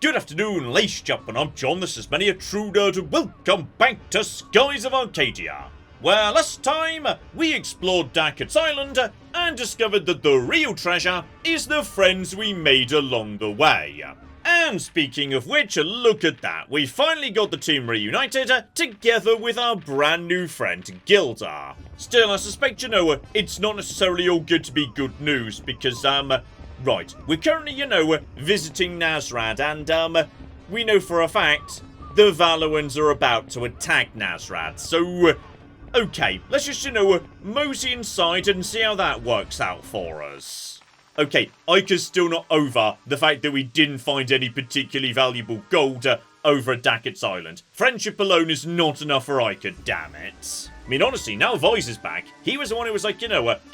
Good afternoon, lace jumping. I'm John. This is many a true nerd, and welcome back to Skies of Arcadia, where last time we explored Dackett's Island and discovered that the real treasure is the friends we made along the way. And speaking of which, look at that. We finally got the team reunited together with our brand new friend Gilda. Still, I suspect, it's not necessarily all good to be good news because, right, we're currently, visiting Nazr, and, we know for a fact the Valuans are about to attack Nazr, so, okay, let's just, mosey inside and see how that works out for us. Okay, Aika's still not over the fact that we didn't find any particularly valuable gold over at Dackett's Island. Friendship alone is not enough for Aika, damn it. I mean, honestly, now Vice is back. He was the one who was like,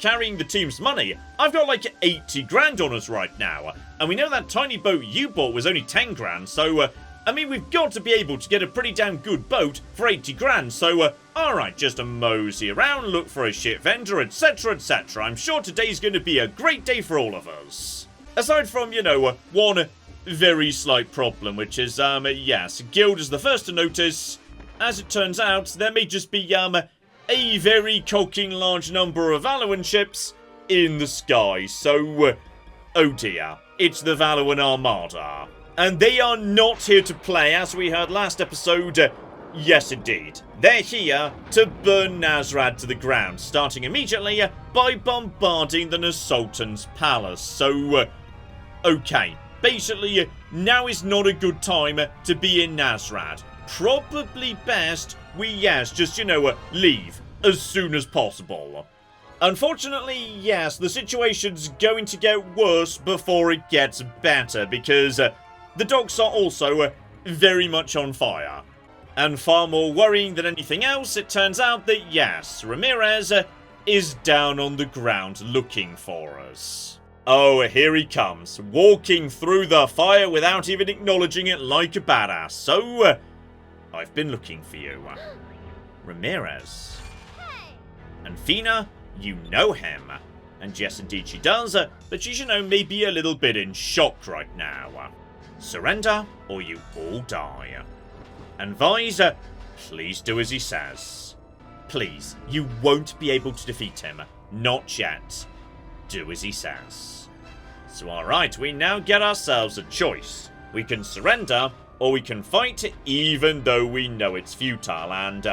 carrying the team's money. I've got like 80 grand on us right now. And we know that tiny boat you bought was only 10 grand, so, I mean, we've got to be able to get a pretty damn good boat for 80 grand, so, alright, just a mosey around, look for a shit vendor, etc, etc. I'm sure today's going to be a great day for all of us. Aside from, one very slight problem, which is, yes, Guild is the first to notice. As it turns out, there may just be, a very cocking large number of Valuan ships in the sky, so, oh dear, it's the Valuan Armada. And they are not here to play, as we heard last episode. Yes, indeed. They're here to burn Nazr to the ground, starting immediately by bombarding the Sultan's palace. So, okay. Basically, now is not a good time to be in Nazr. Probably best we, just, leave as soon as possible. Unfortunately, yes, the situation's going to get worse before it gets better, because the docks are also very much on fire. And far more worrying than anything else, it turns out that yes, Ramirez is down on the ground looking for us. Oh, here he comes, walking through the fire without even acknowledging it like a badass. So, I've been looking for you. Ramirez. And Fina, you know him. And yes, indeed she does, but she's, maybe a little bit in shock right now. Surrender, or you all die. And Vice, please do as he says. Please, you won't be able to defeat him. Not yet. Do as he says. So alright, we now get ourselves a choice. We can surrender, or we can fight even though we know it's futile. And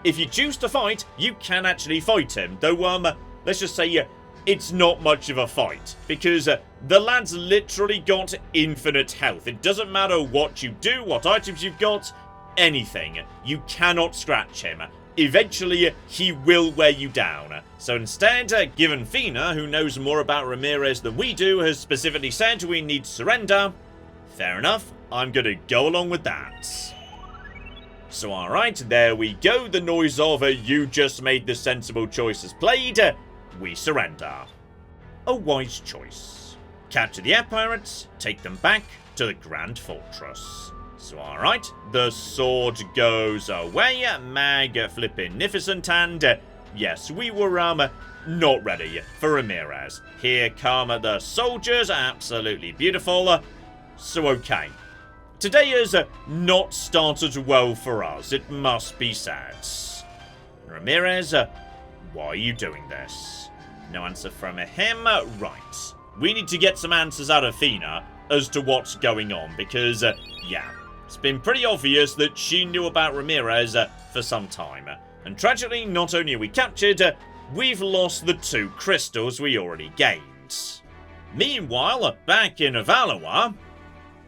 if you choose to fight, you can actually fight him. Though, let's just say it's not much of a fight, because the lad's literally got infinite health. It doesn't matter what you do, what items you've got, anything. You cannot scratch him. Eventually, he will wear you down. So instead, given Fina, who knows more about Ramirez than we do, has specifically said we need to surrender, fair enough, I'm gonna go along with that. So alright, there we go, the noise of you just made the sensible choices played. We surrender. A wise choice. Capture the air pirates, take them back to the Grand Fortress. So alright, the sword goes away, mag-flippinificent, and yes, we were not ready for Ramirez. Here come the soldiers, absolutely beautiful. So okay, today has not started well for us, it must be said. Ramirez, why are you doing this? No answer from him. Right. We need to get some answers out of Fina as to what's going on, because, yeah, it's been pretty obvious that she knew about Ramirez for some time. And tragically, not only are we captured, we've lost the 2 crystals we already gained. Meanwhile, back in Valua,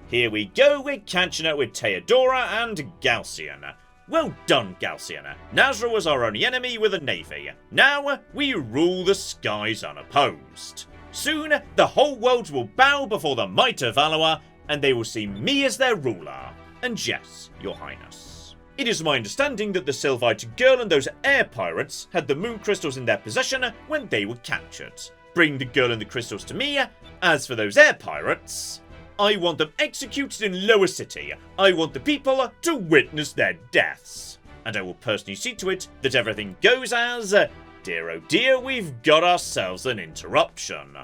here we go, we're catching up with Theodora and Galcian. Well done, Galcian. Nazr was our only enemy with a navy. Now, we rule the skies unopposed. Soon, the whole world will bow before the might of Valua, and they will see me as their ruler. And yes, your highness. It is my understanding that the Sylvite girl and those air pirates had the moon crystals in their possession when they were captured. Bring the girl and the crystals to me. As for those air pirates, I want them executed in Lower City. I want the people to witness their deaths. And I will personally see to it that everything goes as... Dear oh dear, we've got ourselves an interruption.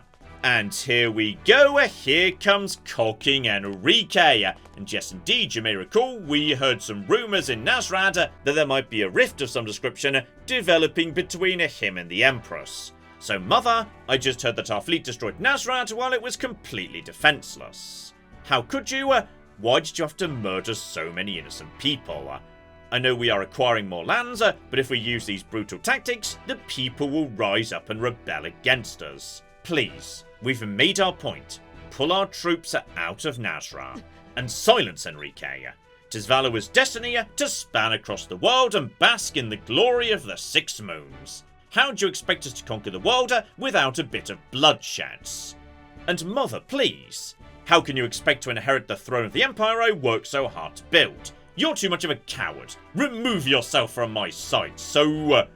And here we go, here comes cocking Enrique. And yes indeed, you may recall, we heard some rumours in Nazr that there might be a rift of some description developing between him and the Empress. So mother, I just heard that our fleet destroyed Nazr while it was completely defenceless. How could you? Why did you have to murder so many innocent people? I know we are acquiring more lands, but if we use these brutal tactics, the people will rise up and rebel against us. Please, we've made our point. Pull our troops out of Nazr and silence Enrique. 'Tis Valua's destiny to span across the world and bask in the glory of the Six Moons. How do you expect us to conquer the world without a bit of bloodshed? And mother, please, how can you expect to inherit the throne of the Empire I worked so hard to build? You're too much of a coward. Remove yourself from my sight. So,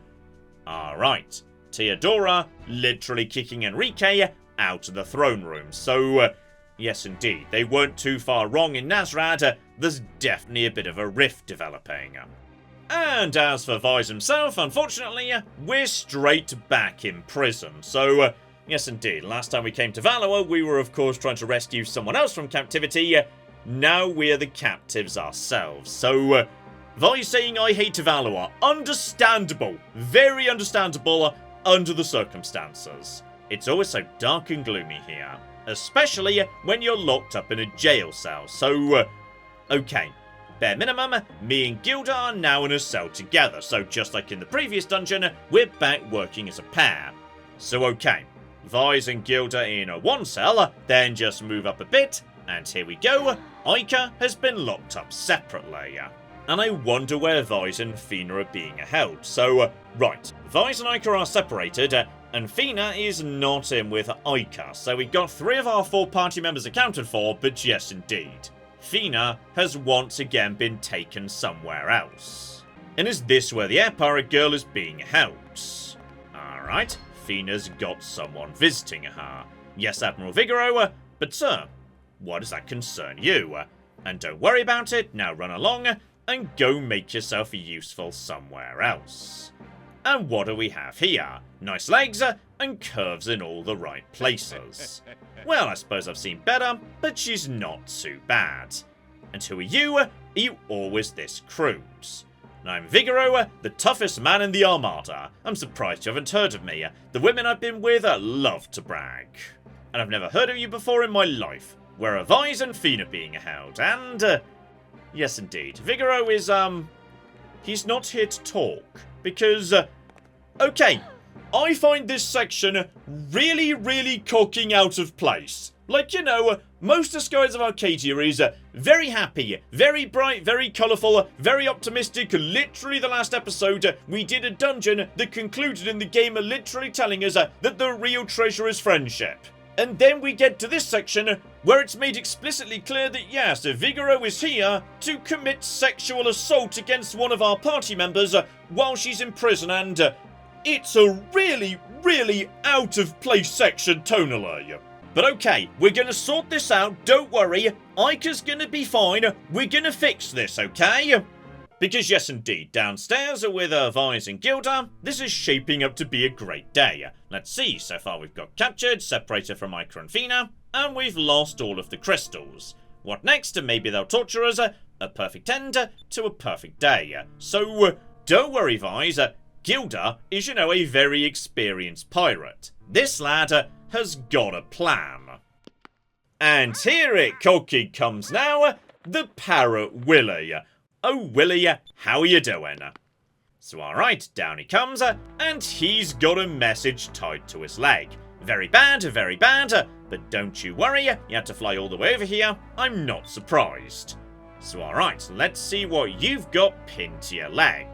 alright. Theodora literally kicking Enrique out of the throne room. So, yes indeed, they weren't too far wrong in Nazr. There's definitely a bit of a rift developing. And as for Vyse himself, unfortunately, we're straight back in prison. So, yes indeed, last time we came to Valua, we were of course trying to rescue someone else from captivity. Now we're the captives ourselves. So, Vyse saying I hate Valua. Understandable. Very understandable under the circumstances. It's always so dark and gloomy here. Especially when you're locked up in a jail cell. So, okay. Bare minimum, me and Gilda are now in a cell together. So just like in the previous dungeon, we're back working as a pair. So okay. Vyse and Gilda in one cell, then just move up a bit. And here we go. Aika has been locked up separately. And I wonder where Vyse and Fina are being held. So, right, Vyse and Aika are separated, and Fina is not in with Aika. So we got 3 of our 4 party members accounted for, but yes indeed. Fina has once again been taken somewhere else. And is this where the air pirate girl is being held? Alright, Fina's got someone visiting her. Yes, Admiral Vigaro, but sir, why does that concern you? And don't worry about it, now run along and go make yourself useful somewhere else. And what do we have here? Nice legs and curves in all the right places. Well, I suppose I've seen better, but she's not too bad. And who are you? Are you always this crude? I'm Vigaro, the toughest man in the Armada. I'm surprised you haven't heard of me. The women I've been with love to brag. And I've never heard of you before in my life. Where are Vyse and Fina being held? And, yes indeed, Vigaro is, he's not here to talk. Because, okay, I find this section really cocking out of place. Like, you know, most of Skies of Arcadia is very happy, very bright, very colourful, very optimistic. Literally the last episode, we did a dungeon that concluded in the game literally telling us that the real treasure is friendship. And then we get to this section where it's made explicitly clear that yes, Vigaro is here to commit sexual assault against one of our party members while she's in prison, and it's a really out of place section tonally. But okay, we're gonna sort this out, don't worry, Aika's gonna be fine, we're gonna fix this, okay? Because yes indeed, downstairs with Vyse and Gilda, this is shaping up to be a great day. Let's see, so far we've got captured, separated from Aika and Fina, and we've lost all of the crystals. What next? Maybe they'll torture us, a perfect end to a perfect day. So, don't worry Vyse, Gilda is, you know, a very experienced pirate. This lad has got a plan. And here it cocky comes now, the parrot Willy. Oh Willy, how are you doing? So alright, down he comes, and he's got a message tied to his leg. Very bad, but don't you worry, you had to fly all the way over here, I'm not surprised. So alright, let's see what you've got pinned to your leg.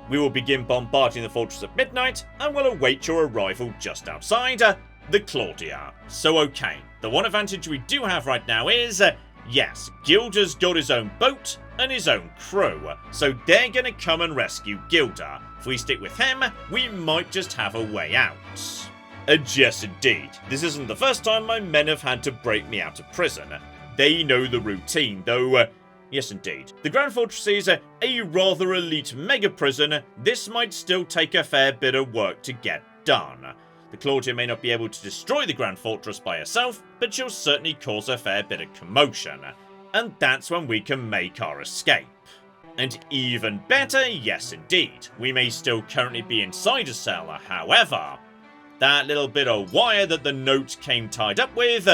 We will begin bombarding the fortress at midnight, and will await your arrival just outside, the Claudia. So okay, the one advantage we do have right now is, yes, Gilda's got his own boat and his own crew, so they're gonna come and rescue Gilda. If we stick with him, we might just have a way out. Yes indeed, this isn't the first time my men have had to break me out of prison. They know the routine, though, yes indeed. The Grand Fortress is a rather elite mega prison. This might still take a fair bit of work to get done. The Claudia may not be able to destroy the Grand Fortress by herself, but she'll certainly cause a fair bit of commotion. And that's when we can make our escape. And even better, yes indeed, we may still currently be inside a cell, however, that little bit of wire that the note came tied up with,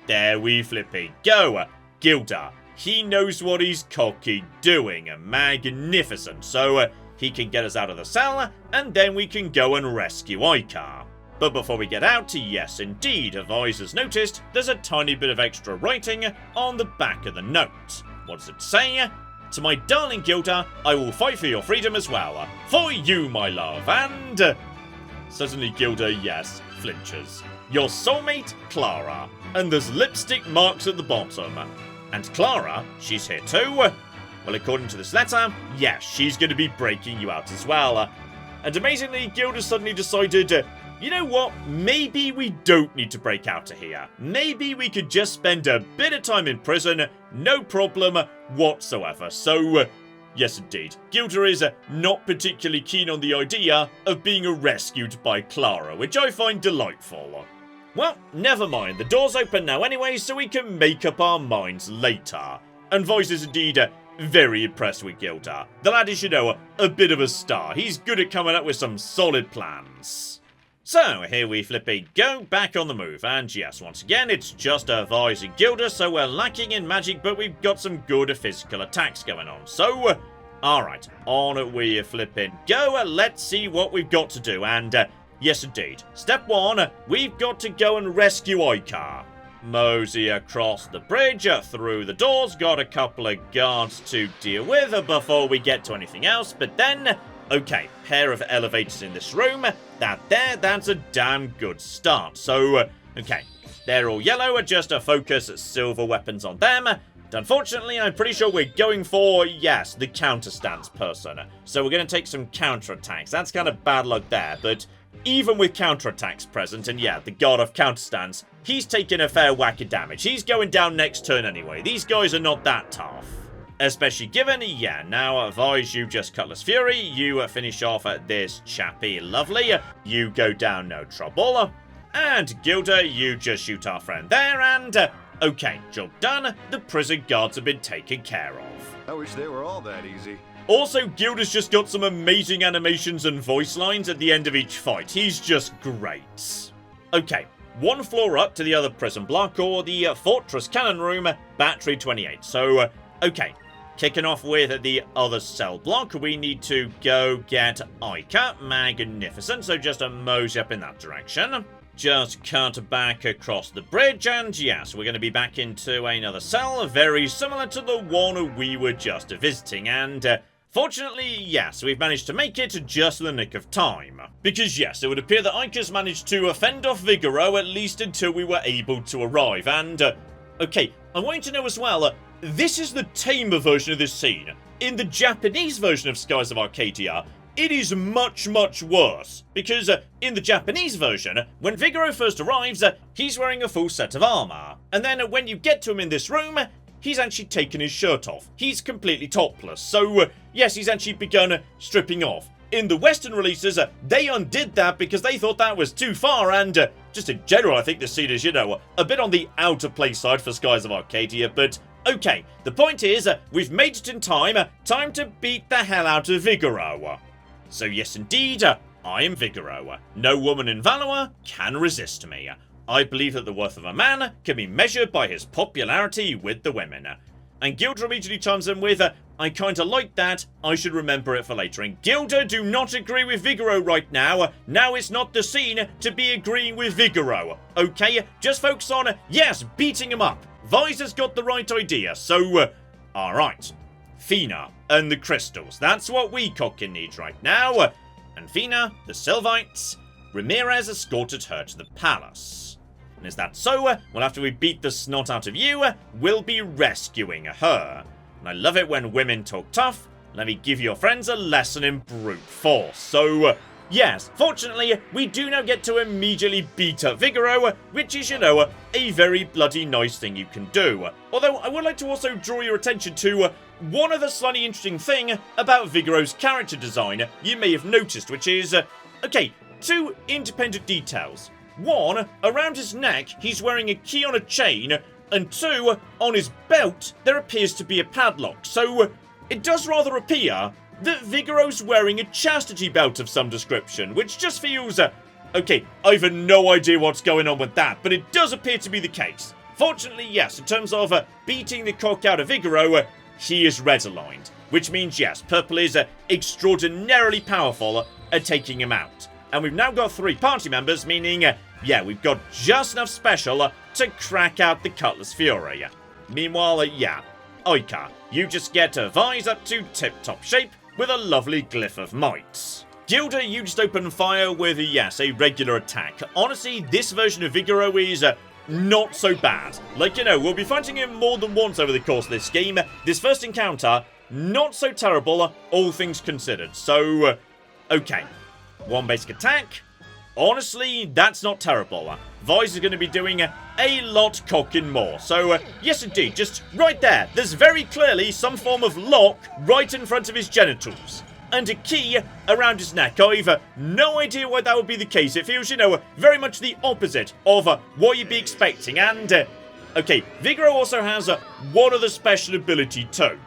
there we flipping go. Gilda, he knows what he's cocky doing, magnificent, so he can get us out of the cell, and then we can go and rescue Aika. But before we get out, yes indeed, Avise has noticed there's a tiny bit of extra writing on the back of the note. What does it say? To my darling Gilda, I will fight for your freedom as well. For you, my love, and... Suddenly Gilda, yes, flinches. Your soulmate, Clara. And there's lipstick marks at the bottom. And Clara, she's here too. Well, according to this letter, yes, she's going to be breaking you out as well. And amazingly, Gilda suddenly decided, you know what, maybe we don't need to break out of here. Maybe we could just spend a bit of time in prison, no problem whatsoever. So, yes indeed, Gilda is not particularly keen on the idea of being rescued by Clara, which I find delightful. Well, never mind, the door's open now anyway, so we can make up our minds later. And Vice is indeed very impressed with Gilda. The lad is, you know, a bit of a star. He's good at coming up with some solid plans. So, here we flipping go, back on the move, and yes, once again, it's just Vice and Gilda, so we're lacking in magic, but we've got some good physical attacks going on. So, alright, on we flipping go, let's see what we've got to do, and yes indeed, step one, we've got to go and rescue Aika. Mosey across the bridge, through the doors, got a couple of guards to deal with before we get to anything else, but then... Okay, pair of elevators in this room. That's a damn good start. So, okay, they're all yellow, just to focus silver weapons on them. And unfortunately, I'm pretty sure we're going for, yes, the counterstance person. So we're going to take some counterattacks. That's kind of bad luck there, but even with counterattacks present, and yeah, the god of counterstance, he's taking a fair whack of damage. He's going down next turn anyway. These guys are not that tough. Especially given, yeah, now Advise you just Cutlass Fury, you finish off this chappy lovely, you go down no trouble, and Gilda, you just shoot our friend there, and, okay, job done, the prison guards have been taken care of. I wish they were all that easy. Also, Gilda's just got some amazing animations and voice lines at the end of each fight, he's just great. Okay, one floor up to the other prison block, or the Fortress Cannon Room, Battery 28, so, okay. Kicking off with the other cell block, we need to go get Aika. Magnificent, so just a mosey up in that direction. Just cut back across the bridge, and yes, we're going to be back into another cell, very similar to the one we were just visiting, and fortunately, yes, we've managed to make it just in the nick of time. Because yes, it would appear that Aika's managed to fend off Vigaro, at least until we were able to arrive, and, okay, I want you to know as well, this is the tamer version of this scene. In the Japanese version of Skies of Arcadia, it is much, much worse. Because in the Japanese version, when Vigaro first arrives, he's wearing a full set of armor. And then when you get to him in this room, he's actually taken his shirt off. He's completely topless. So, yes, he's actually begun stripping off. In the Western releases, they undid that because they thought that was too far, and just in general, I think this scene is, you know, a bit on the out of place side for Skies of Arcadia, but okay, the point is, we've made it in time, time to beat the hell out of Vigaro. So yes indeed, I am Vigaro. No woman in Valua can resist me. I believe that the worth of a man can be measured by his popularity with the women. And Gilda immediately chimes in with, I kinda like that, I should remember it for later. And Gilda, do not agree with Vigaro right now. Now is not the scene to be agreeing with Vigaro. Okay, just focus on, yes, beating him up. Vice has got the right idea, so, alright. Fina and the crystals, that's what we cockin' need right now. And Fina, the Sylvites, Ramirez escorted her to the palace. And is that so? Well, after we beat the snot out of you, we'll be rescuing her. And I love it when women talk tough. Let me give your friends a lesson in brute force. So, yes, fortunately, we do now get to immediately beat up Vigaro, which is, you know, a very bloody nice thing you can do. Although, I would like to also draw your attention to one other slightly interesting thing about Vigaro's character design you may have noticed, which is, okay, two independent details. One, around his neck, he's wearing a key on a chain, and two, on his belt, there appears to be a padlock. So, it does rather appear that Vigaro's wearing a chastity belt of some description, which just feels... okay, I've no idea what's going on with that, but it does appear to be the case. Fortunately, yes, in terms of beating the cock out of Vigaro, he is red-aligned, which means, yes, purple is extraordinarily powerful at taking him out. And we've now got 3 party members, meaning, yeah, we've got just enough special to crack out the Cutlass Fury. Meanwhile, yeah, Aika, you just get Vise up to tip-top shape with a lovely glyph of might. Gilda, you just open fire with, yes, a regular attack. Honestly, this version of Vigaro is not so bad. Like, you know, we'll be fighting him more than once over the course of this game. This first encounter, not so terrible, all things considered. So, okay. 1 basic attack. Honestly, that's not terrible. Vise is going to be doing a lot cocking more. So, yes indeed, just right there. There's very clearly some form of lock right in front of his genitals. And a key around his neck. I've no idea why that would be the case. It feels, you know, very much the opposite of what you'd be expecting. And, okay, Vigaro also has one other special ability too.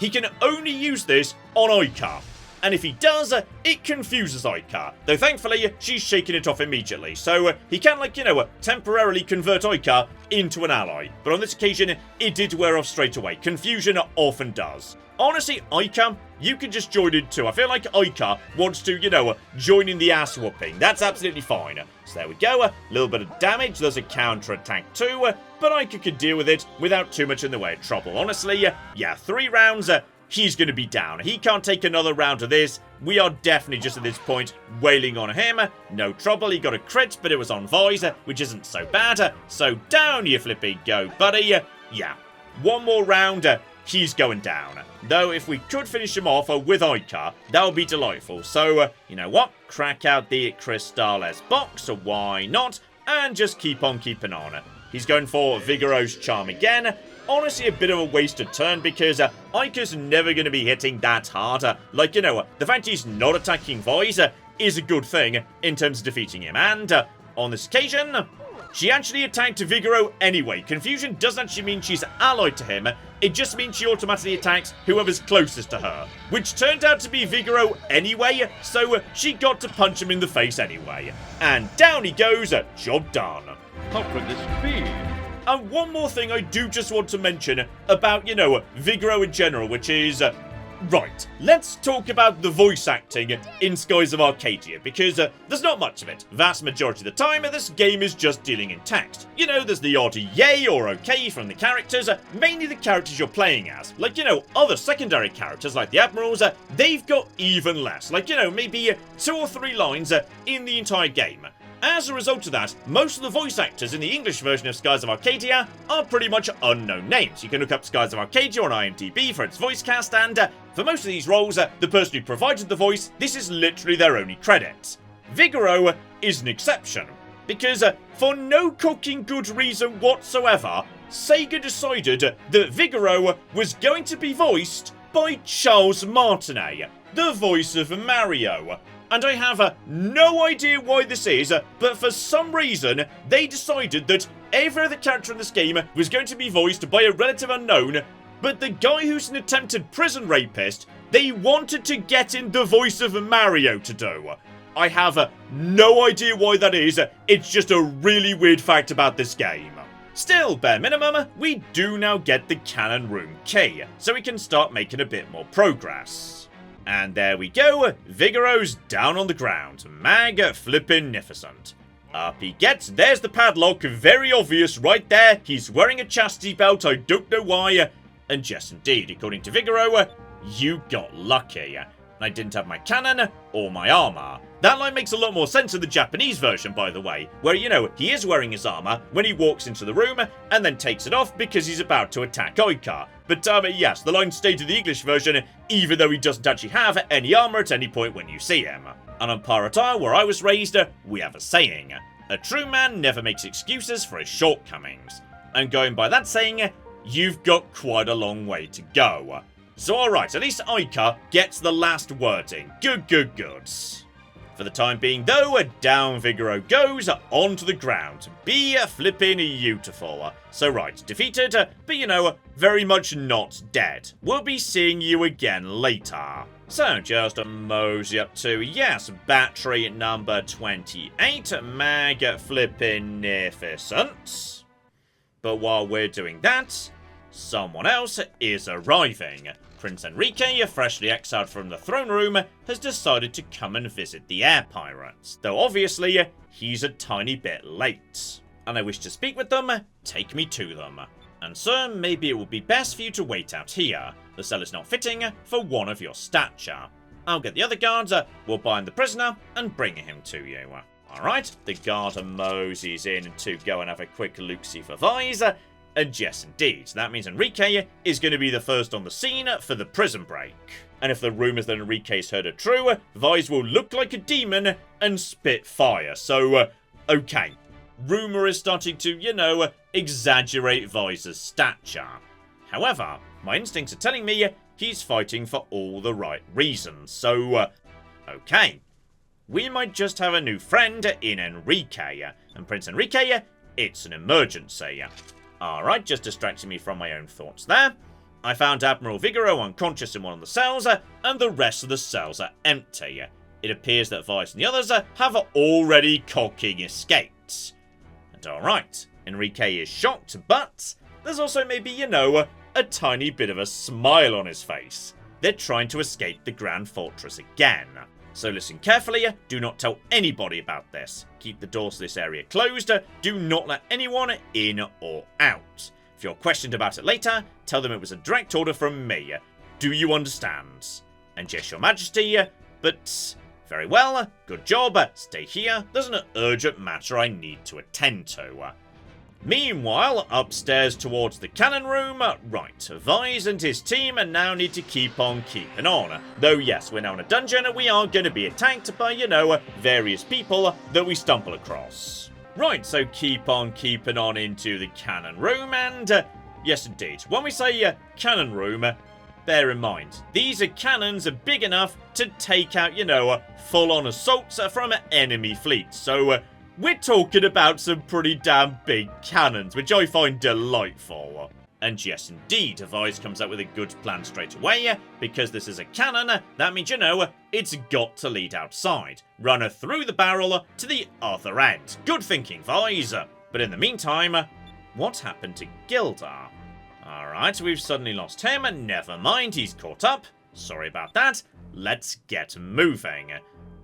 He can only use this on Aika. And if he does, it confuses Aika. Though thankfully, she's shaking it off immediately. So he can, like, you know, temporarily convert Aika into an ally. But on this occasion, it did wear off straight away. Confusion often does. Honestly, Aika, you can just join in too. I feel like Aika wants to, you know, join in the ass whooping. That's absolutely fine. So there we go. A little bit of damage. There's a counter attack too. But Aika could deal with it without too much in the way of trouble. Honestly, yeah, 3 rounds. He's going to be down. He can't take another round of this. We are definitely just at this point wailing on him. No trouble. He got a crit, but it was on Vise, which isn't so bad. So down you flipping go, buddy. Yeah, 1 more round. He's going down. Though, if we could finish him off with Aika, that would be delightful. So, you know what? Crack out the Crystales box, why not? And just keep on keeping on. He's going for Vigaro's charm again. Honestly, a bit of a wasted turn because Aika's never going to be hitting that hard. Like, you know, the fact he's not attacking Vise is a good thing in terms of defeating him. And on this occasion, she actually attacked Vigaro anyway. Confusion doesn't actually mean she's allied to him. It just means she automatically attacks whoever's closest to her. Which turned out to be Vigaro anyway, so she got to punch him in the face anyway. And down he goes, job done. How could this be? And one more thing I do just want to mention about, you know, Vigaro in general, which is... right, let's talk about the voice acting in Skies of Arcadia, because there's not much of it. Vast majority of the time, this game is just dealing in text. You know, there's the odd yay or okay from the characters, mainly the characters you're playing as. Like, you know, other secondary characters like the Admirals, they've got even less. Like, you know, maybe 2 or 3 lines in the entire game. As a result of that, most of the voice actors in the English version of Skies of Arcadia are pretty much unknown names. You can look up Skies of Arcadia on IMDb for its voice cast, and for most of these roles, the person who provided the voice, this is literally their only credit. Vigaro is an exception, because for no cooking good reason whatsoever, Sega decided that Vigaro was going to be voiced by Charles Martinet, the voice of Mario. And I have no idea why this is, but for some reason, they decided that every other character in this game was going to be voiced by a relative unknown, but the guy who's an attempted prison rapist, they wanted to get in the voice of Mario to do. I have no idea why that is, it's just a really weird fact about this game. Still, bare minimum, we do now get the cannon room key, so we can start making a bit more progress. And there we go, Vigaro's down on the ground, mag-flippin-nificent. Up he gets, there's the padlock, very obvious right there, he's wearing a chastity belt, I don't know why, and yes indeed, according to Vigaro, you got lucky. I didn't have my cannon or my armor. That line makes a lot more sense in the Japanese version, by the way, where, you know, he is wearing his armor when he walks into the room and then takes it off because he's about to attack Aika. But, yes, the line stayed in the English version, even though he doesn't actually have any armor at any point when you see him. And on Pirate Isle, where I was raised, we have a saying, a true man never makes excuses for his shortcomings. And going by that saying, you've got quite a long way to go. So alright, at least Aika gets the last word in. Good. For the time being, though, down Vigaro goes onto the ground. Be flippin' beautiful. So right, defeated, but very much not dead. We'll be seeing you again later. So, just mosey up to, yes, battery number 28, mag-flippin-nificent. But while we're doing that, someone else is arriving. Prince Enrique, freshly exiled from the throne room, has decided to come and visit the air pirates. Though obviously, he's a tiny bit late. And I wish to speak with them, take me to them. And sir, maybe it would be best for you to wait out here. The cell is not fitting for one of your stature. I'll get the other guards, we'll bind the prisoner, and bring him to you. Alright, the guard moseys in to go and have a quick look-see for Vise. And yes, indeed, that means Enrique is going to be the first on the scene for the prison break. And if the rumours that Enrique's heard are true, Vise will look like a demon and spit fire. So, okay. Rumour is starting to, exaggerate Vise's stature. However, my instincts are telling me he's fighting for all the right reasons. So, okay. We might just have a new friend in Enrique. And Prince Enrique, it's an emergency. Alright, just distracting me from my own thoughts there. I found Admiral Vigaro unconscious in one of the cells, and the rest of the cells are empty. It appears that Vice and the others have already cocking escaped. And alright, Enrique is shocked, but there's also maybe, a tiny bit of a smile on his face. They're trying to escape the Grand Fortress again. So listen carefully, do not tell anybody about this. Keep the doors to this area closed, do not let anyone in or out. If you're questioned about it later, tell them it was a direct order from me. Do you understand? And yes, your majesty, but very well, good job, stay here, there's an urgent matter I need to attend to. Meanwhile, upstairs towards the cannon room, right, Vise and his team now need to keep on keeping on. Though yes, we're now in a dungeon and we are going to be attacked by, various people that we stumble across. Right, so keep on keeping on into the cannon room and, yes indeed, when we say cannon room, bear in mind, these are cannons big enough to take out, full-on assaults from enemy fleets, so we're talking about some pretty damn big cannons, which I find delightful. And yes, indeed, Vise comes up with a good plan straight away. Because this is a cannon, that means, it's got to lead outside. Run her through the barrel to the other end. Good thinking, Vise. But in the meantime, what happened to Gilda? Alright, we've suddenly lost him. Never mind, he's caught up. Sorry about that. Let's get moving.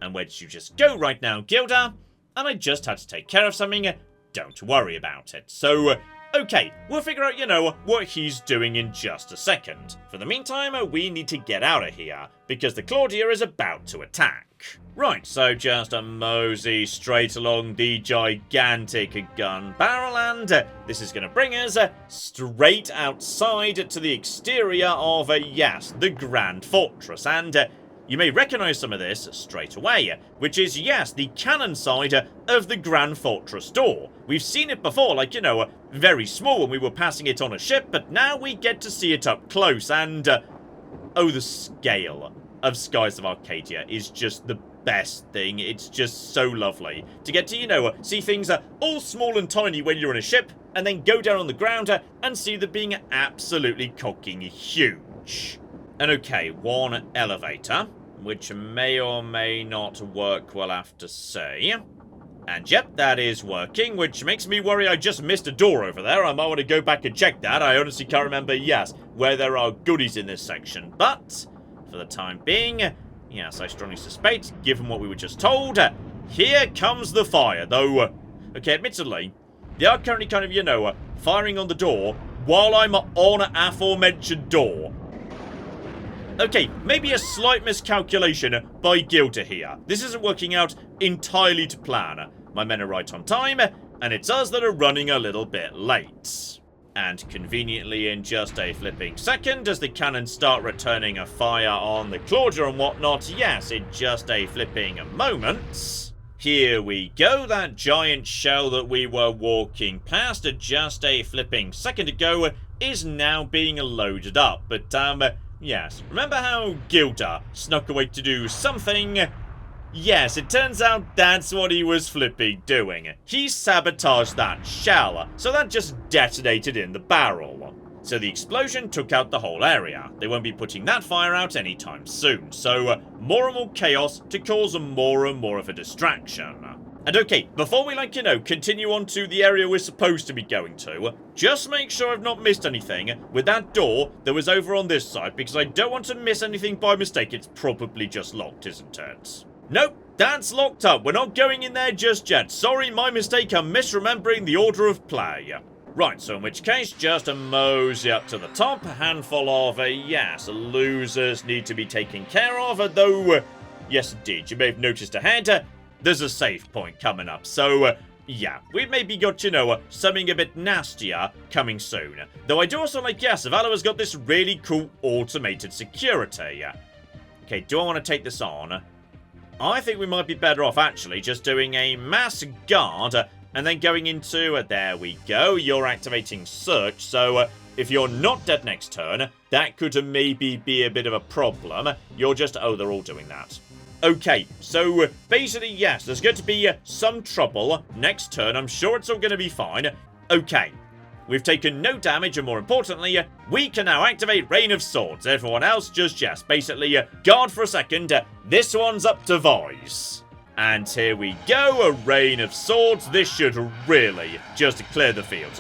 And where did you just go right now, Gilda? And I just had to take care of something, don't worry about it. So, okay, we'll figure out, what he's doing in just a second. For the meantime, we need to get out of here, because the Claudia is about to attack. Right, so just a mosey straight along the gigantic gun barrel, and this is going to bring us straight outside to the exterior of, yes, the Grand Fortress, and you may recognise some of this straight away, which is, yes, the cannon side of the Grand Fortress door. We've seen it before, like, very small when we were passing it on a ship, but now we get to see it up close, and, oh, the scale of Skies of Arcadia is just the best thing. It's just so lovely to get to, see things all small and tiny when you're in a ship, and then go down on the ground and see them being absolutely cocking huge. And okay, one elevator, which may or may not work, we'll have to say. And yep, that is working, which makes me worry I just missed a door over there. I might want to go back and check that. I honestly can't remember, yes, where there are goodies in this section. But, for the time being, yes, I strongly suspect, given what we were just told, here comes the fire. Though, okay, admittedly, they are currently kind of, firing on the door while I'm on aforementioned door. Okay, maybe a slight miscalculation by Gilda here. This isn't working out entirely to plan. My men are right on time, and it's us that are running a little bit late. And conveniently in just a flipping second, as the cannons start returning a fire on the Claudia and whatnot, yes, in just a flipping moment, here we go. That giant shell that we were walking past just a flipping second ago is now being loaded up. But, yes, remember how Gilda snuck away to do something yes, it turns out that's what he was flipping doing. He sabotaged that shell, so that just detonated in the barrel. So the explosion took out the whole area. They won't be putting that fire out anytime soon, so more and more chaos to cause more and more of a distraction. And okay, before we, continue on to the area we're supposed to be going to, just make sure I've not missed anything with that door that was over on this side, because I don't want to miss anything by mistake. It's probably just locked, isn't it? Nope, that's locked up. We're not going in there just yet. Sorry, my mistake. I'm misremembering the order of play. Right, so in which case, just a mosey up to the top. A handful of, losers need to be taken care of, though, yes indeed, you may have noticed ahead, there's a save point coming up, so, yeah, we've maybe got, something a bit nastier coming soon. Though I do also Valua's got this really cool automated security. Okay, do I want to take this on? I think we might be better off, actually, just doing a mass guard, and then going into, there we go, you're activating search, so if you're not dead next turn, that could maybe be a bit of a problem. You're just, oh, they're all doing that. Okay, so basically, yes, there's going to be some trouble next turn. I'm sure it's all going to be fine. Okay, we've taken no damage, and more importantly, we can now activate Rain of Swords. Everyone else, just yes, basically, guard for a second. This one's up to voice. And here we go, a Rain of Swords. This should really just clear the field.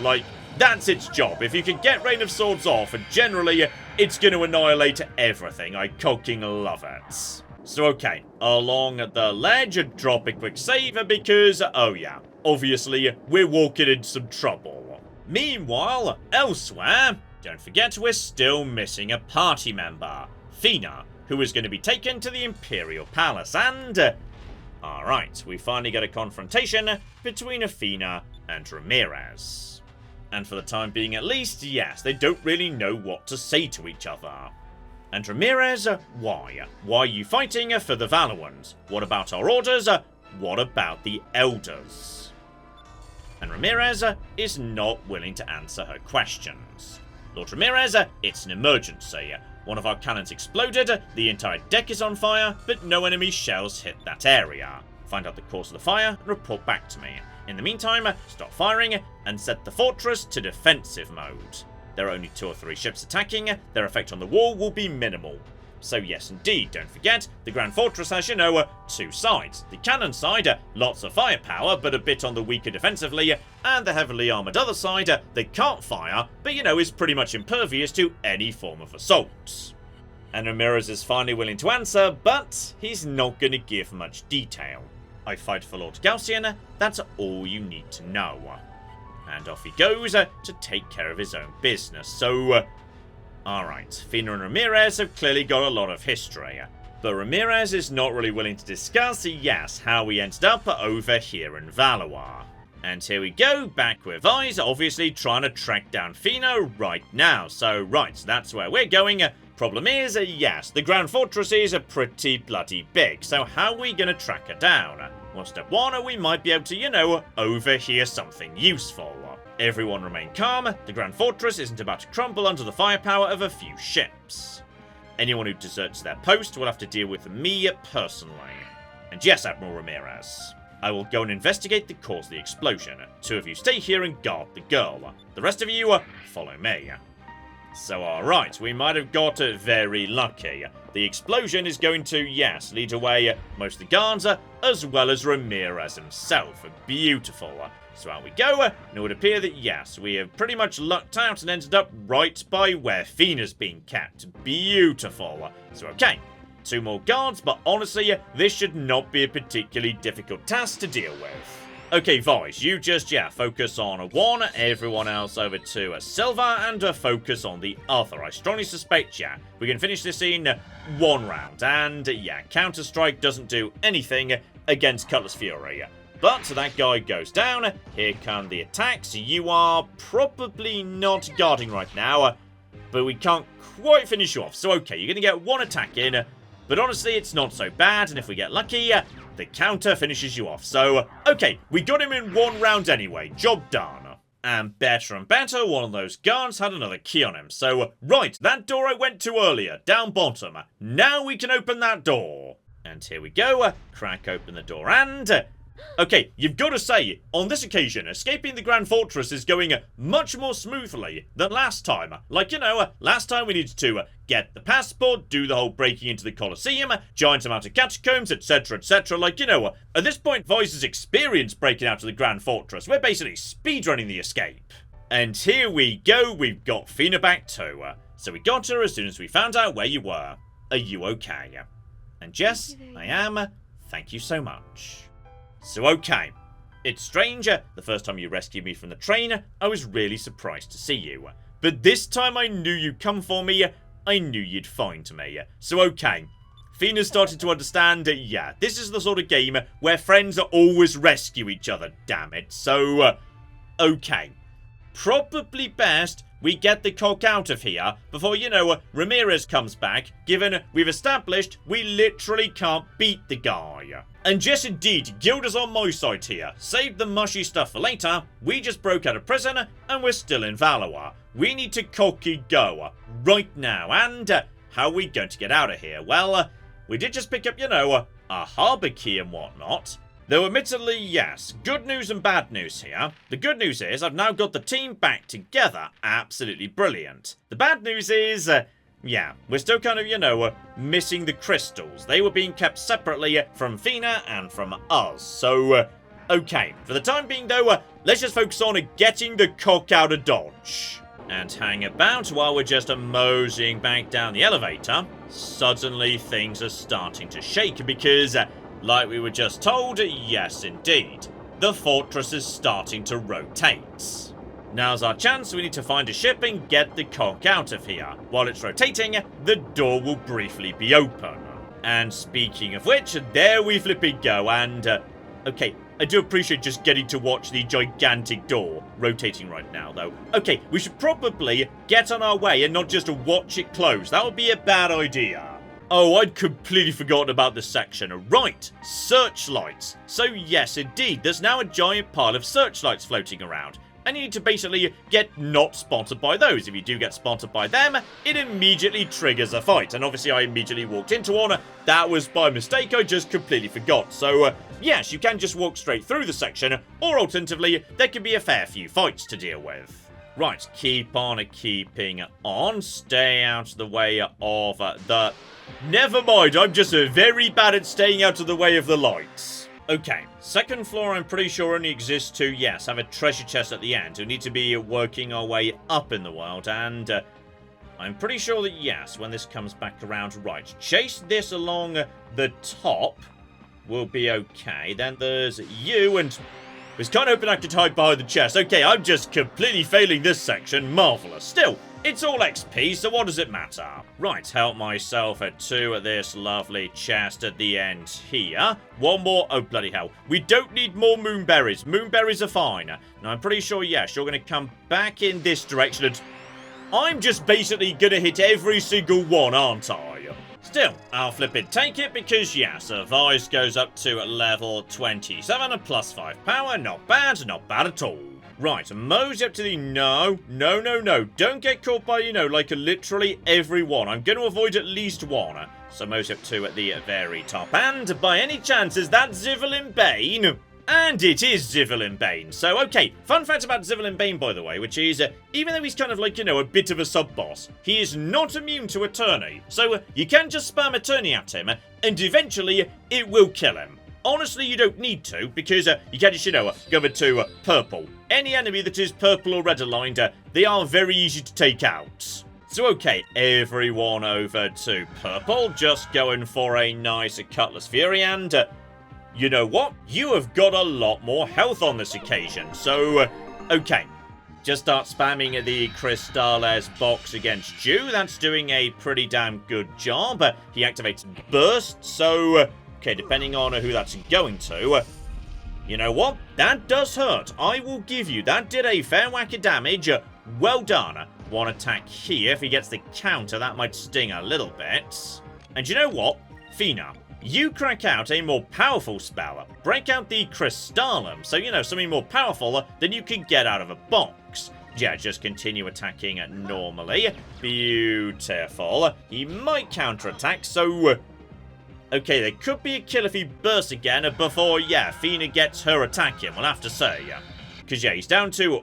That's its job. If you can get Rain of Swords off, generally, it's going to annihilate everything. I fucking love it. So, okay, along the ledge, drop a quick save because, oh yeah, obviously, we're walking in some trouble. Meanwhile, elsewhere, don't forget we're still missing a party member, Fina, who is going to be taken to the Imperial Palace, and... Alright, we finally get a confrontation between Fina and Ramirez. And for the time being at least, yes, they don't really know what to say to each other. And Ramirez, why? Why are you fighting for the Valuans? What about our orders? What about the Elders? And Ramirez is not willing to answer her questions. Lord Ramirez, it's an emergency. One of our cannons exploded, the entire deck is on fire, but no enemy shells hit that area. Find out the cause of the fire and report back to me. In the meantime, stop firing and set the fortress to defensive mode. There are only 2 or 3 ships attacking, their effect on the wall will be minimal. So yes indeed, don't forget, the Grand Fortress has, 2 sides. The cannon side, lots of firepower, but a bit on the weaker defensively, and the heavily armoured other side, they can't fire, but is pretty much impervious to any form of assault. And Ramirez is finally willing to answer, but he's not going to give much detail. I fight for Lord Gaussian, that's all you need to know. And off he goes to take care of his own business. So, alright, Fina and Ramirez have clearly got a lot of history. But Ramirez is not really willing to discuss, yes, how we ended up over here in Valua. And here we go, back with Eyes, obviously trying to track down Fina right now. So, right, that's where we're going. Problem is, yes, the Grand Fortress is pretty bloody big. So how are we going to track her down? Well, step 1, we might be able to, overhear something useful. Everyone remain calm. The Grand Fortress isn't about to crumble under the firepower of a few ships. Anyone who deserts their post will have to deal with me personally. And yes, Admiral Ramirez, I will go and investigate the cause of the explosion. 2 of you stay here and guard the girl. The rest of you, follow me. So alright, we might have got very lucky. The explosion is going to, yes, lead away most of the guards, as well as Ramirez himself. Beautiful. So out we go, and it would appear that, yes, we have pretty much lucked out and ended up right by where Fina's being kept. Beautiful. So okay, 2 more guards, but honestly, this should not be a particularly difficult task to deal with. Okay, Voice, you just, focus on 1, everyone else over to Silver, and focus on the other. I strongly suspect, we can finish this in 1 round, and, Counter-Strike doesn't do anything against Cutlass Fury. But that guy goes down, here come the attacks, you are probably not guarding right now, but we can't quite finish you off. So okay, you're going to get 1 attack in, but honestly, it's not so bad, and if we get lucky, the counter finishes you off. So, okay, we got him in 1 round anyway. Job done. And better, one of those guards had another key on him. So, right, that door I went to earlier, down bottom. Now we can open that door. And here we go. Crack open the door and... okay, you've got to say, on this occasion, escaping the Grand Fortress is going much more smoothly than last time. Like, last time we needed to get the passport, do the whole breaking into the Colosseum, giant amount of catacombs, etc, etc. Like, at this point, Vice's experience breaking out of the Grand Fortress. We're basically speedrunning the escape. And here we go, we've got Fina back too. So we got her as soon as we found out where you were. Are you okay? And yes, I am. Thank you so much. So okay, it's strange, the first time you rescued me from the train, I was really surprised to see you. But this time I knew you'd come for me, I knew you'd find me. So okay, Fina's started to understand, yeah, this is the sort of game where friends always rescue each other, damn it. So, okay, probably best we get the cock out of here before, Ramirez comes back, given we've established we literally can't beat the guy. And yes indeed, Guild is on my side here. Save the mushy stuff for later. We just broke out of prison and we're still in Valua. We need to cocky go right now. And how are we going to get out of here? Well, we did just pick up, a harbour key and whatnot. Though admittedly, yes, good news and bad news here. The good news is I've now got the team back together. Absolutely brilliant. The bad news is, yeah, we're still kind of, missing the crystals. They were being kept separately from Fina and from us. So, okay, for the time being though, let's just focus on getting the cock out of Dodge. And hang about while we're just moseying back down the elevator. Suddenly things are starting to shake because... like we were just told, yes indeed, the fortress is starting to rotate. Now's our chance, we need to find a ship and get the cock out of here. While it's rotating, the door will briefly be open. And speaking of which, there we flipping go and... okay, I do appreciate just getting to watch the gigantic door rotating right now though. Okay, we should probably get on our way and not just watch it close. That would be a bad idea. Oh, I'd completely forgotten about this section. Right, searchlights. So yes, indeed, there's now a giant pile of searchlights floating around. And you need to basically get not spotted by those. If you do get spotted by them, it immediately triggers a fight. And obviously I immediately walked into one. That was by mistake, I just completely forgot. So yes, you can just walk straight through the section. Or alternatively, there can be a fair few fights to deal with. Right, keep on keeping on. Stay out of the way of the... never mind, I'm just very bad at staying out of the way of the lights. Okay, second floor I'm pretty sure only exists to, yes, have a treasure chest at the end. We need to be working our way up in the world, and I'm pretty sure that, yes, when this comes back around, right, chase this along the top will be okay. Then there's you, and... it was kind of hoping I could hide behind the chest. Okay, I'm just completely failing this section. Marvellous. Still, it's all XP, so what does it matter? Right, help myself to this lovely chest at the end here. One more. Oh, bloody hell. We don't need more moonberries. Moonberries are fine. Now, I'm pretty sure, yes, you're going to come back in this direction. And I'm just basically going to hit every single one, aren't I? Still, I'll flip it, take it, because yes, Vice goes up to level 27 and plus 5 power. Not bad at all. Right, mosey up to the... no, don't get caught by, like literally everyone. I'm going to avoid at least one. So mosey up to the very top. And by any chance, is that Zivelin Bane? And it is Zivelin Bane. So, okay, fun fact about Zivelin Bane, by the way, which is, even though he's kind of like, a bit of a sub-boss, he is not immune to Attorney. So, you can just spam Attorney at him, and eventually, it will kill him. Honestly, you don't need to, because you can just, go over to purple. Any enemy that is purple or red aligned, they are very easy to take out. So, okay, everyone over to purple, just going for a nice Cutlass Fury, and... you know what? You have got a lot more health on this occasion. So, okay. Just start spamming the Crystales box against you. That's doing a pretty damn good job. He activates Burst. So, okay, depending on who that's going to. You know what? That does hurt. I will give you. That did a fair whack of damage. Well done. One attack here. If he gets the counter, that might sting a little bit. And you know what? Fina. You crack out a more powerful spell. Break out the Crystalum. So, something more powerful than you can get out of a box. Yeah, just continue attacking normally. Beautiful. He might counterattack, so... Okay, there could be a kill if he bursts again before, yeah, Fina gets her attack in, we'll have to say. Because, yeah, he's down to,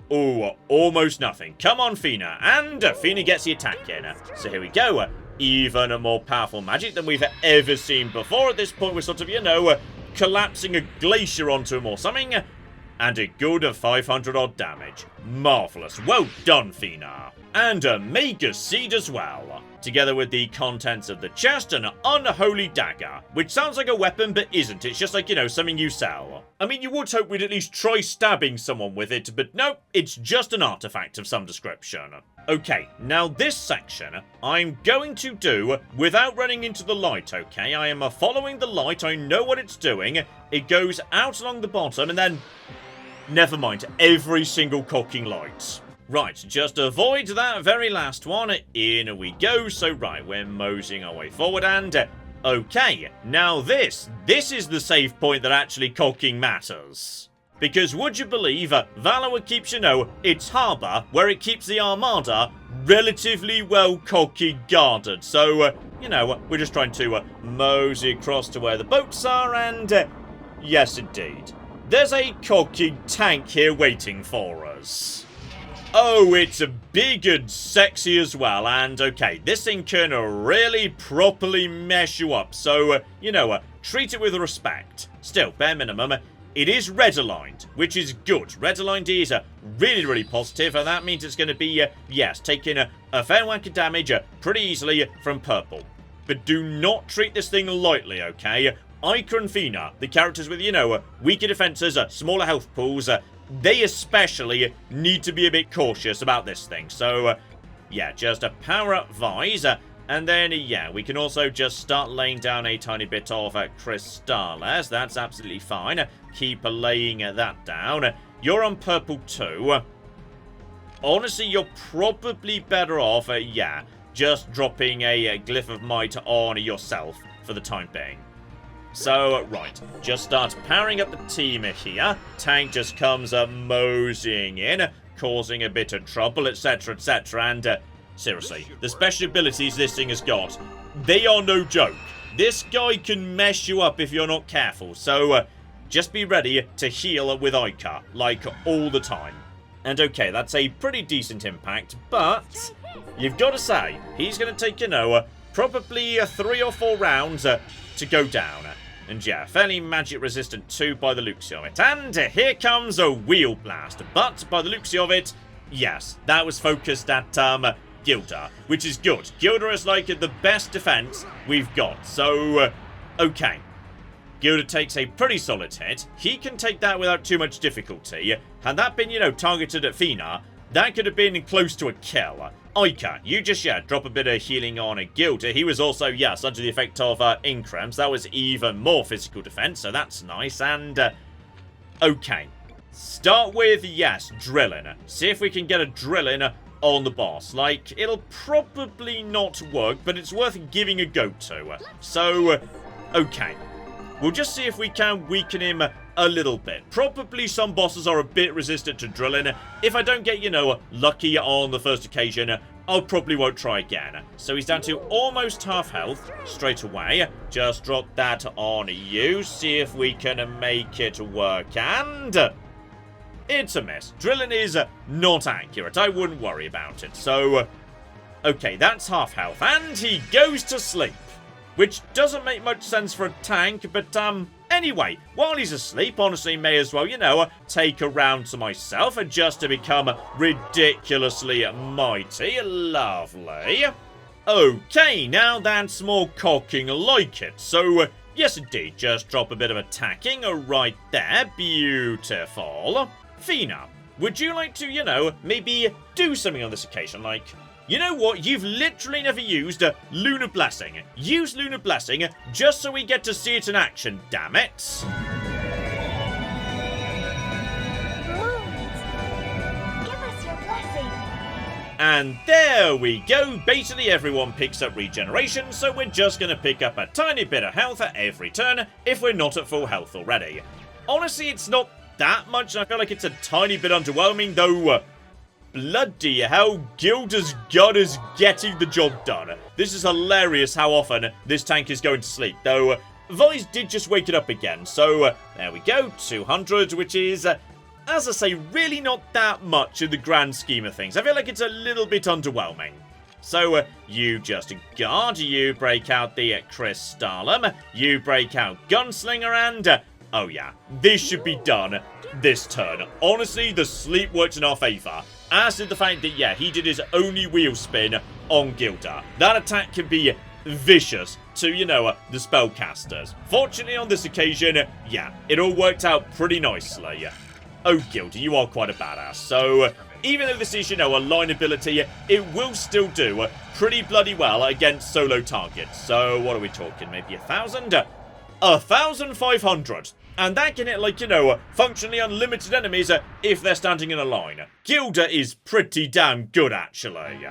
almost nothing. Come on, Fina. And Fina gets the attack in. So here we go. Even a more powerful magic than we've ever seen before. At this point, we're sort of, you know, collapsing a glacier onto him or something. And a good 500 odd damage. Marvellous. Well done, Fina. And a mega seed as well. Together with the contents of the chest, an unholy dagger. Which sounds like a weapon, but isn't. It's just like, you know, something you sell. I mean, you would hope we'd at least try stabbing someone with it, but no, it's just an artifact of some description. Okay, now this section, I'm going to do without running into the light, okay? I am following the light, I know what it's doing. It goes out along the bottom, and then... never mind, every single cocking light. Right, just avoid that very last one. In we go. So, right, we're moseying our way forward and... okay, now this is the save point that actually cocking matters. Because would you believe, Valua keeps, you know, its harbour, where it keeps the armada, relatively well cocking guarded. So, you know, we're just trying to mosey across to where the boats are and... yes, indeed. There's a cocking tank here waiting for us. Oh, it's big and sexy as well, and okay, this thing can really properly mess you up, so, you know, treat it with respect. Still, bare minimum, it is red-aligned, which is good. Red-aligned is really, really positive, and that means it's going to be, yes, taking a fair whack of damage pretty easily from purple. But do not treat this thing lightly, okay? Aika and Fina, the characters with, you know, weaker defenses, smaller health pools, they especially need to be a bit cautious about this thing. So, yeah, just a power up Vise. And then, yeah, we can also just start laying down a tiny bit of Crystales. That's absolutely fine. Keep laying that down. You're on purple too. Honestly, you're probably better off, yeah, just dropping a Glyph of Might on yourself for the time being. So, right, just start powering up the team here. Tank just comes moseying in, causing a bit of trouble, etc, etc, and seriously, the special abilities this thing has got, they are no joke. This guy can mess you up if you're not careful, so just be ready to heal with Aika, like all the time. And okay, that's a pretty decent impact, but you've got to say, he's going to take, you know, probably 3 or 4 rounds to go down. And yeah, fairly magic resistant too by the looks of it. And here comes a Wheel Blast. But by the looks of it, yes, that was focused at Gilda, which is good. Gilda is like the best defense we've got. So, okay. Gilda takes a pretty solid hit. He can take that without too much difficulty. Had that been, you know, targeted at Fina, that could have been close to a kill. Aika, you just, yeah, drop a bit of healing on a Gilda. He was also, yes, under the effect of Increms. That was even more physical defense, so that's nice. And, okay. Start with, yes, drilling. See if we can get a drilling on the boss. Like, it'll probably not work, but it's worth giving a go to. So, okay. We'll just see if we can weaken him a little bit. Probably some bosses are a bit resistant to drilling. If I don't get, you know, lucky on the first occasion, I'll probably won't try again. So he's down to almost half health straight away. Just drop that on you. See if we can make it work. And it's a miss. Drilling is not accurate. I wouldn't worry about it. So, okay, that's half health. And he goes to sleep. Which doesn't make much sense for a tank, but, anyway, while he's asleep, honestly, may as well, you know, take a round to myself, just to become ridiculously mighty. Lovely. Okay, now that's more cocking like it. So, yes, indeed, just drop a bit of attacking right there. Beautiful. Fina, would you like to, you know, maybe do something on this occasion, like... You know what? You've literally never used Lunar Blessing. Use Lunar Blessing just so we get to see it in action, damn it. Give us your blessing. And there we go. Basically, everyone picks up regeneration, so we're just going to pick up a tiny bit of health at every turn if we're not at full health already. Honestly, it's not that much. I feel like it's a tiny bit underwhelming, though... Bloody hell, Gilda's gun is getting the job done. This is hilarious how often this tank is going to sleep, though Vise did just wake it up again, so there we go, 200, which is, as I say, really not that much in the grand scheme of things. I feel like it's a little bit underwhelming. So, you just guard, you break out the Crystallum, you break out Gunslinger, and, oh yeah, this should be done this turn. Honestly, the sleep worked in our favour. As did the fact that, yeah, he did his only wheel spin on Gilda. That attack can be vicious to, you know, the spellcasters. Fortunately, on this occasion, yeah, it all worked out pretty nicely. Oh, Gilda, you are quite a badass. So, even though this is, you know, a line ability, it will still do pretty bloody well against solo targets. So, what are we talking? Maybe 1,000? 1,500. And that can hit, like, you know, functionally unlimited enemies if they're standing in a line. Gilda is pretty damn good, actually.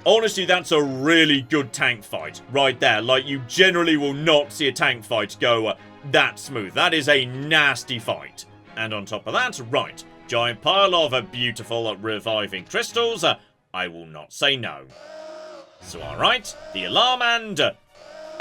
Honestly, that's a really good tank fight right there. Like, you generally will not see a tank fight go that smooth. That is a nasty fight. And on top of that, right, giant pile of beautiful reviving crystals. I will not say no. So, alright, the alarm and...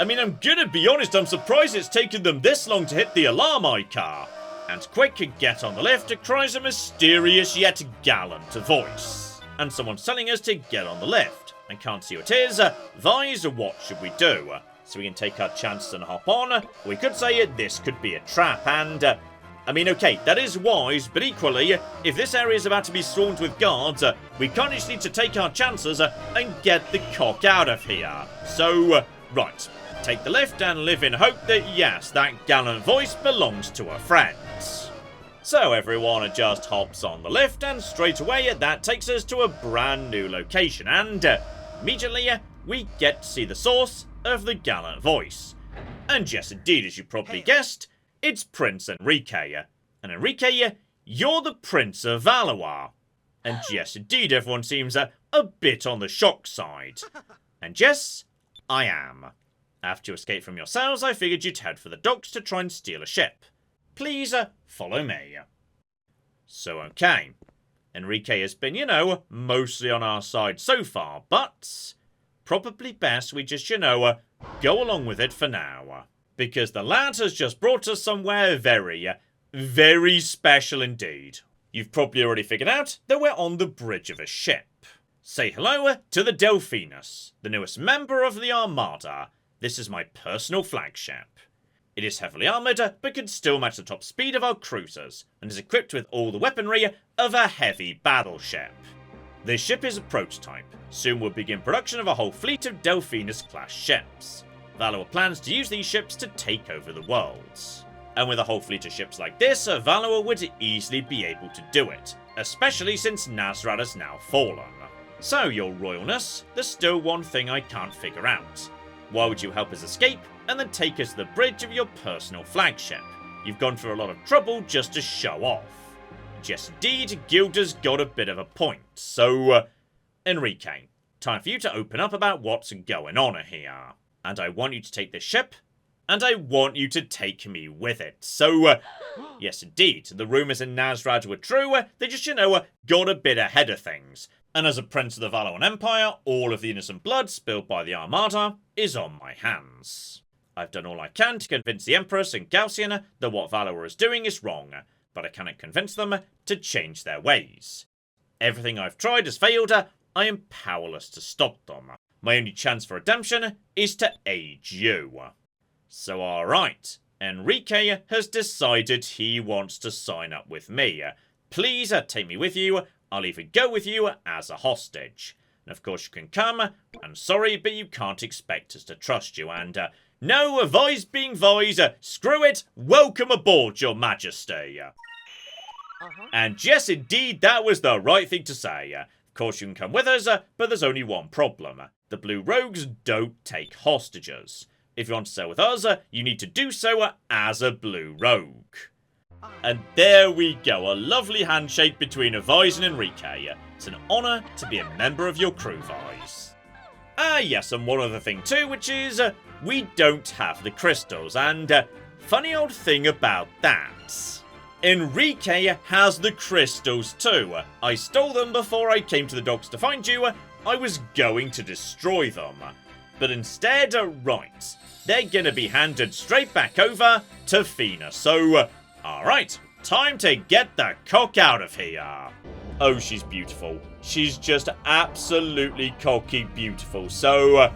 I mean, I'm gonna be honest, I'm surprised it's taken them this long to hit the alarm, Aika. And quick, get on the lift, cries a mysterious yet gallant voice. And someone's telling us to get on the lift. I can't see who it is. Vise, what should we do? So we can take our chances and hop on. We could say this could be a trap, and... I mean, okay, that is wise, but equally, if this area is about to be swarmed with guards, we kind of just need to take our chances and get the cock out of here. So, right, take the lift and live in hope that, yes, that gallant voice belongs to a friend. So everyone just hops on the lift, and straight away that takes us to a brand new location, and immediately we get to see the source of the gallant voice. And yes, indeed, as you probably guessed, it's Prince Enrique. And Enrique, you're the Prince of Valua. And yes, indeed, everyone seems a bit on the shock side. And yes, I am. After you escape from your cells, I figured you'd head for the docks to try and steal a ship. Please, follow me. So, okay. Enrique has been, you know, mostly on our side so far, but probably best we just, you know, go along with it for now. Because the lad has just brought us somewhere very, very special indeed. You've probably already figured out that we're on the bridge of a ship. Say hello to the Delphinus, the newest member of the Armada. This is my personal flagship. It is heavily armoured, but can still match the top speed of our cruisers, and is equipped with all the weaponry of a heavy battleship. This ship is a prototype. Soon we'll begin production of a whole fleet of Delphinus-class ships. Valua plans to use these ships to take over the worlds. And with a whole fleet of ships like this, Valua would easily be able to do it, especially since Nazr has now fallen. So, your royalness, there's still one thing I can't figure out. Why would you help us escape, and then take us to the bridge of your personal flagship? You've gone through a lot of trouble just to show off. Yes, indeed, Gilda's got a bit of a point. So, Enrique, time for you to open up about what's going on here. And I want you to take this ship, and I want you to take me with it. So, yes indeed, the rumours in Nazr were true, they just, you know, got a bit ahead of things. And as a prince of the Valuan Empire, all of the innocent blood spilled by the Armada is on my hands. I've done all I can to convince the Empress and Gaussian that what Valua is doing is wrong, but I cannot convince them to change their ways. Everything I've tried has failed, I am powerless to stop them. My only chance for redemption is to aid you. So alright, Enrique has decided he wants to sign up with me. Please take me with you, I'll even go with you as a hostage. And of course you can come, I'm sorry, but you can't expect us to trust you, and no, Vise being Vise, screw it, welcome aboard, your majesty. And yes, indeed, that was the right thing to say. Of course you can come with us, but there's only one problem. The Blue Rogues don't take hostages. If you want to sail with us, you need to do so as a Blue Rogue. And there we go, a lovely handshake between Vise and Enrique. It's an honour to be a member of your crew, Vise. Yes, and one other thing too, which is, we don't have the crystals, and funny old thing about that. Enrique has the crystals too. I stole them before I came to the docks to find you. I was going to destroy them. But instead, right, they're gonna be handed straight back over to Fina. So, alright, time to get the cock out of here. Oh, she's beautiful. She's just absolutely cocky beautiful. So,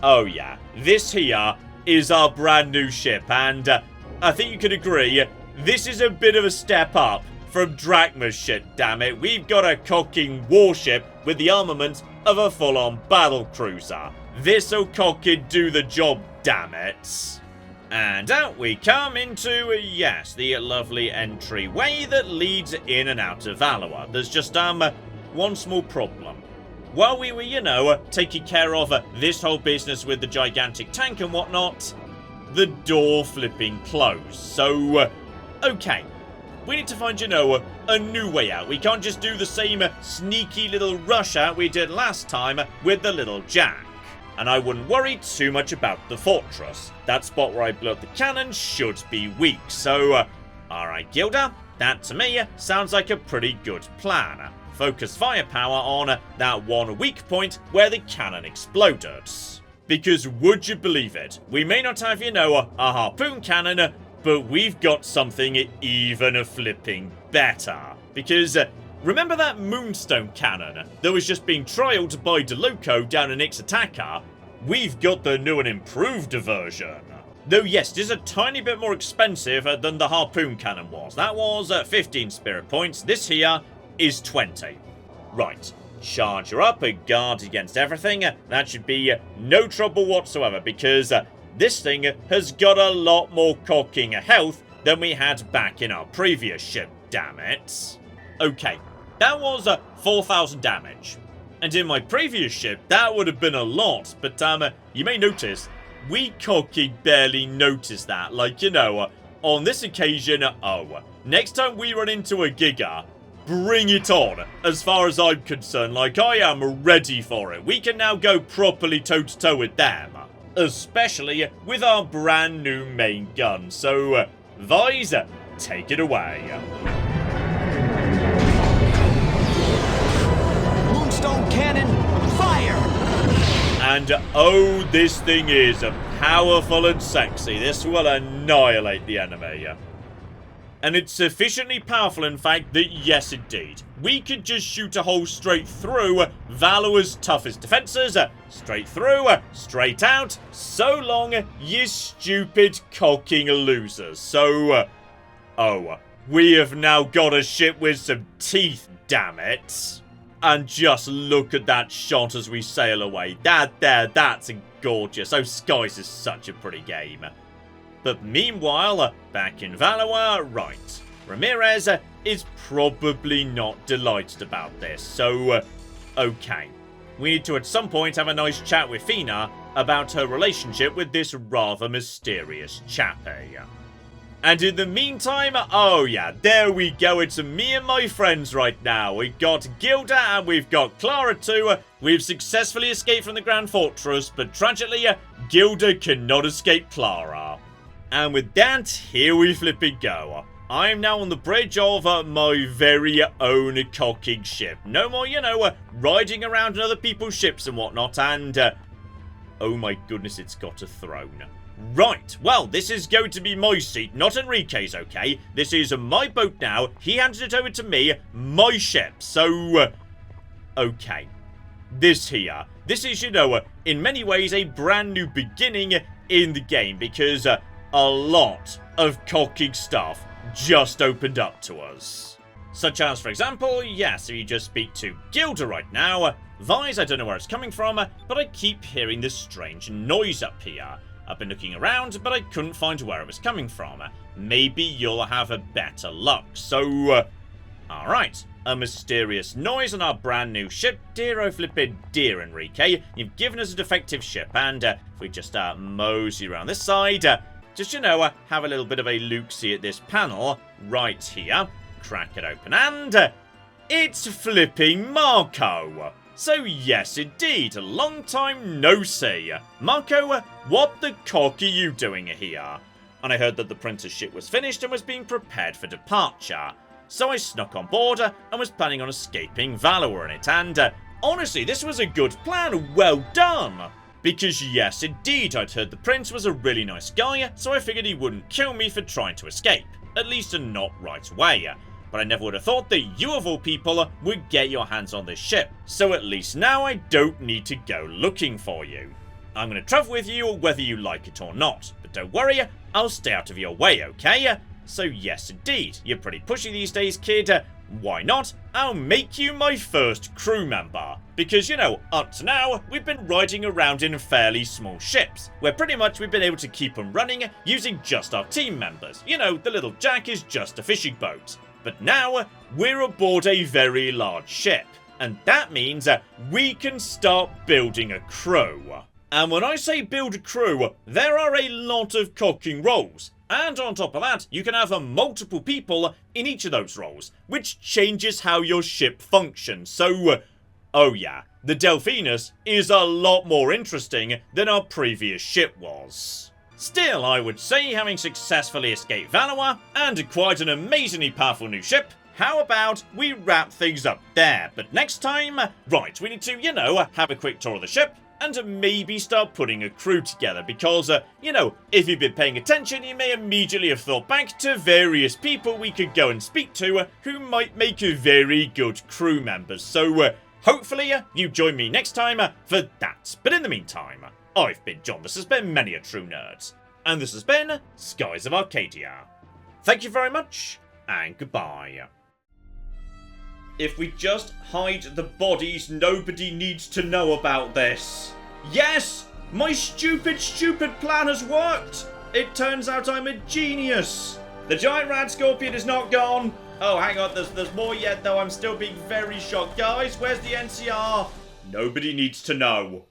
oh yeah, this here is our brand new ship, and I think you could agree, this is a bit of a step up from Drachma's shit, damn it. We've got a cocking warship with the armament of a full-on battle cruiser. This'll cocky do the job, damn it. And out we come into, yes, the lovely entryway that leads in and out of Valua. There's just, one small problem. While we were, taking care of this whole business with the gigantic tank and whatnot, the door flipping closed. So, okay. We need to find, a new way out. We can't just do the same sneaky little rush out we did last time with the little jack. And I wouldn't worry too much about the fortress. That spot where I blew up the cannon should be weak. So, alright, Gilda, that to me sounds like a pretty good plan. Focus firepower on that one weak point where the cannon exploded. Because would you believe it, we may not have, a harpoon cannon, but we've got something even flipping better. Because remember that moonstone cannon that was just being trialed by DeLoco down in Ixataka? We've got the new and improved version. Though yes, it is a tiny bit more expensive than the harpoon cannon was. That was 15 spirit points. This here is 20. Right, charge her up, guard against everything. That should be no trouble whatsoever, because this thing has got a lot more cocking health than we had back in our previous ship, damn it. Okay, that was 4,000 damage. And in my previous ship, that would have been a lot, but you may notice, we cocky barely noticed that. Like, on this occasion, next time we run into a Giga, bring it on, as far as I'm concerned. Like, I am ready for it. We can now go properly toe-to-toe with them. Especially with our brand new main gun. So, Vise, take it away. Moonstone cannon, fire! And oh, this thing is powerful and sexy. This will annihilate the enemy. And it's sufficiently powerful, in fact, that yes, indeed, we could just shoot a hole straight through Valua's toughest defenses. Straight through, straight out. So long, you stupid cocking losers. So, we have now got a ship with some teeth, damn it. And just look at that shot as we sail away. That's gorgeous. Oh, Skies is such a pretty game. But meanwhile, back in Valua, right, Ramirez is probably not delighted about this. So, okay. We need to at some point have a nice chat with Fina about her relationship with this rather mysterious chappie. And in the meantime, oh yeah, there we go. It's me and my friends right now. We've got Gilda and we've got Clara too. We've successfully escaped from the Grand Fortress, but tragically, Gilda cannot escape Clara. And with that, here we flipping go. I am now on the bridge of my very own cocking ship. No more, riding around in other people's ships and whatnot, and, oh my goodness, it's got a throne. Right, well, this is going to be my seat, not Enrique's, okay? This is my boat now. He handed it over to me, my ship, so, okay. This here, this is, in many ways a brand new beginning in the game, because, a lot of cocking stuff just opened up to us. Such as, for example, yes, if you just speak to Gilda right now, Vise, I don't know where it's coming from, but I keep hearing this strange noise up here. I've been looking around, but I couldn't find where it was coming from. Maybe you'll have a better luck. So, alright, a mysterious noise on our brand new ship. Dear oh flippin' dear Enrique, you've given us a defective ship, and if we just mosey around this side, just, have a little bit of a look-see at this panel right here. Crack it open, and it's flipping Marco. So yes, indeed, a long time no see. Marco, what the cock are you doing here? And I heard that the printer's ship was finished and was being prepared for departure. So I snuck on board and was planning on escaping Valua in it, and honestly, this was a good plan, well done. Because yes, indeed, I'd heard the prince was a really nice guy, so I figured he wouldn't kill me for trying to escape. At least not right away. But I never would have thought that you of all people would get your hands on this ship. So at least now I don't need to go looking for you. I'm going to travel with you whether you like it or not. But don't worry, I'll stay out of your way, okay? So yes, indeed, you're pretty pushy these days, kid. Why not? I'll make you my first crew member. Because, you know, up to now, we've been riding around in fairly small ships, where pretty much we've been able to keep them running using just our team members. You know, the little Jack is just a fishing boat. But now, we're aboard a very large ship. And that means we can start building a crew. And when I say build a crew, there are a lot of cooking roles. And on top of that, you can have multiple people in each of those roles, which changes how your ship functions. So, oh yeah, the Delphinus is a lot more interesting than our previous ship was. Still, I would say, having successfully escaped Valua and acquired an amazingly powerful new ship, how about we wrap things up there? But next time, right, we need to, you know, have a quick tour of the ship, and maybe start putting a crew together because, you know, if you've been paying attention, you may immediately have thought back to various people we could go and speak to who might make very good crew members. So, hopefully, you join me next time for that. But in the meantime, I've been John, this has been Many a True Nerd, and this has been Skies of Arcadia. Thank you very much, and goodbye. If we just hide the bodies, nobody needs to know about this. Yes! My stupid plan has worked! It turns out I'm a genius! The giant rat scorpion is not gone! Oh, hang on, there's more yet though, I'm still being very shocked. Guys, where's the NCR? Nobody needs to know.